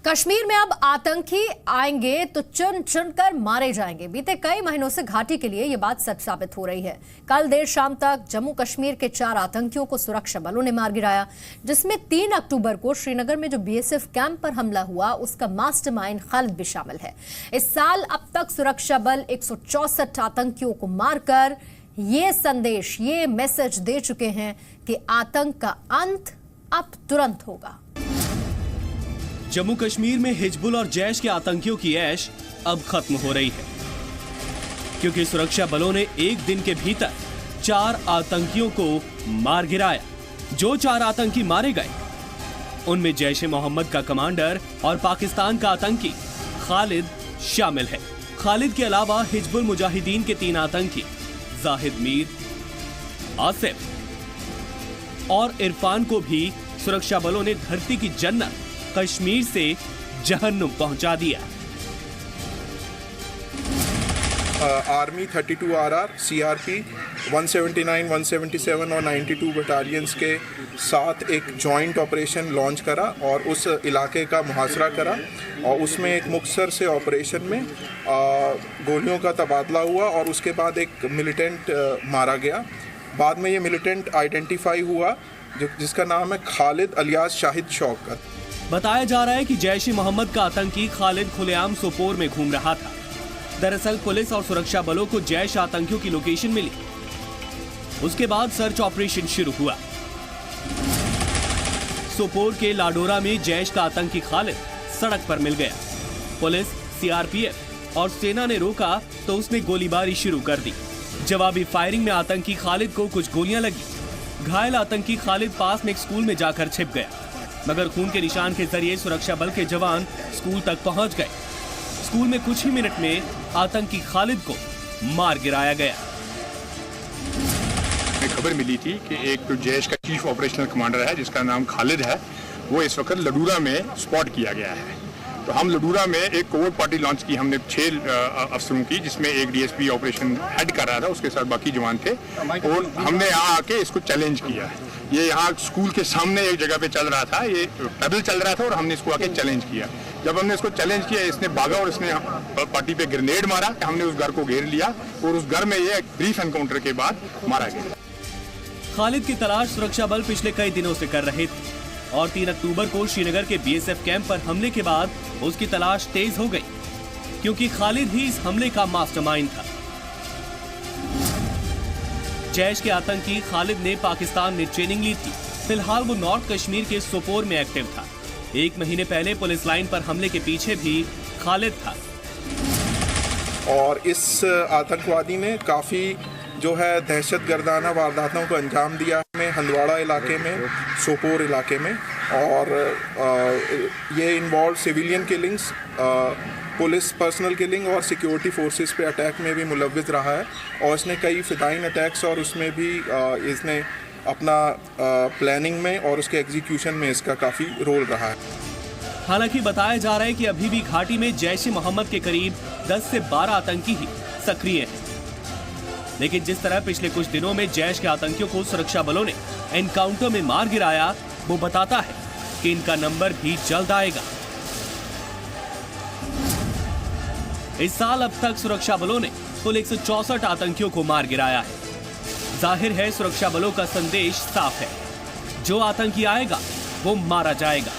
कश्मीर में अब आतंकी आएंगे तो चुन चुन कर मारे जाएंगे। बीते कई महीनों से घाटी के लिए ये बात सच साबित हो रही है। कल देर शाम तक जम्मू कश्मीर के 4 आतंकियों को सुरक्षा बलों ने मार गिराया, जिसमें 3 अक्टूबर को श्रीनगर में जो बीएसएफ कैंप पर हमला हुआ उसका मास्टरमाइंड खालिद भी शामिल है। इस साल अब तक सुरक्षा बल 164 आतंकियों को मारकर ये संदेश, ये मैसेज दे चुके हैं कि आतंक का अंत अब तुरंत होगा। जम्मू कश्मीर में हिजबुल और जैश के आतंकियों की ऐश अब खत्म हो रही है, क्योंकि सुरक्षा बलों ने एक दिन के भीतर 4 आतंकियों को मार गिराया। जो 4 आतंकी मारे गए उनमें जैश-ए-मोहम्मद का कमांडर और पाकिस्तान का आतंकी खालिद शामिल है। खालिद के अलावा हिजबुल मुजाहिदीन के 3 आतंकी जाहिद मीर, आसिफ और इरफान को भी सुरक्षा बलों ने धरती की जन्नत कश्मीर से जहन्नुम पहुंचा दिया। आर्मी 32 RR, सीआरपी 179, 177 और 92 बटालियंस के साथ एक जॉइंट ऑपरेशन लॉन्च करा और उस इलाके का मुहासरा करा और उसमें एक मुख्तसर से ऑपरेशन में गोलियों का तबादला हुआ और उसके बाद एक मिलिटेंट मारा गया। बाद में ये मिलिटेंट आइडेंटिफाई हुआ जिसका नाम है खालिद अलियास शाहिद शौकत। बताया जा रहा है कि जैश-ए-मोहम्मद का आतंकी खालिद खुलेआम सोपोर में घूम रहा था। दरअसल पुलिस और सुरक्षा बलों को जैश आतंकियों की लोकेशन मिली। उसके बाद सर्च ऑपरेशन शुरू हुआ। सोपोर के लाडोरा में जैश का आतंकी खालिद सड़क पर मिल गया। पुलिस, सीआरपीएफ और सेना ने रोका तो उसने गोलीबारी शुरू कर दी। जवाबी फायरिंग में आतंकी खालिद को कुछ गोलियां लगी। घायल आतंकी खालिद पास में एक स्कूल में जाकर छिप गया, मगर खून के निशान के जरिए सुरक्षा बल के जवान स्कूल तक पहुंच गए। स्कूल में कुछ ही मिनट में आतंकी खालिद को मार गिराया गया। खबर मिली थी कि एक तो जैश का चीफ ऑपरेशनल कमांडर है जिसका नाम खालिद है, वो इस वक्त लडूरा में स्पॉट किया गया है। तो हम लडूरा में एक कोवर्ट पार्टी लॉन्च की हमने 6 अफसरों की, जिसमें एक डीएसपी ऑपरेशन हेड कर रहा था, उसके साथ बाकी जवान थे और हमने यहाँ आके इसको चैलेंज किया। ये यहाँ स्कूल के सामने एक जगह पे चल रहा था, ये पैदल चल रहा था और हमने इसको आके चैलेंज किया। जब हमने इसको चैलेंज किया, इसने भागा और इसने पार्टी पे ग्रेनेड मारा। हमने उस घर को घेर लिया और उस घर में ये ब्रीफ एनकाउंटर के बाद मारा गया। खालिद की तलाश सुरक्षा बल पिछले कई दिनों से कर रहे थे और 3 अक्टूबर को श्रीनगर के बीएसएफ कैंप पर हमले के बाद उसकी तलाश तेज हो गई, क्योंकि खालिद ही इस हमले का मास्टरमाइंड था। जैश के आतंकी खालिद ने पाकिस्तान में ट्रेनिंग ली थी। फिलहाल वो नॉर्थ कश्मीर के सोपोर में एक्टिव था। 1 महीने पहले पुलिस लाइन पर हमले के पीछे भी खालिद था। और इस आतंकवादी ने काफ़ी जो है दहशतगर्दाना वारदातों को अंजाम दिया है हंदवाड़ा इलाके में, सोपोर इलाके में, और ये involve civilian killings, police personal killing और सिक्योरिटी फोर्सेस पे अटैक में भी मुलव्विस रहा है। और इसने कई फिदाइन अटैक्स और उसमें भी इसने अपना प्लानिंग में और उसके एग्जीक्यूशन में इसका काफ़ी रोल रहा है। हालांकि बताया जा रहा है कि अभी भी घाटी में जैश-ए-मोहम्मद के करीब 10 से 12 आतंकी ही सक्रिय हैं। लेकिन जिस तरह पिछले कुछ दिनों में जैश के आतंकियों को सुरक्षा बलों ने एनकाउंटर में मार गिराया, वो बताता है कि इनका नंबर भी जल्द आएगा। इस साल अब तक सुरक्षा बलों ने कुल 164 आतंकियों को मार गिराया है। जाहिर है सुरक्षा बलों का संदेश साफ है, जो आतंकी आएगा वो मारा जाएगा।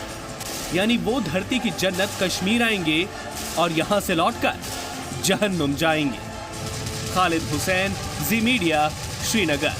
यानी वो धरती की जन्नत कश्मीर आएंगे और यहां से लौटकर जहन्नुम जाएंगे। खालिद हुसैन, जी मीडिया, श्रीनगर।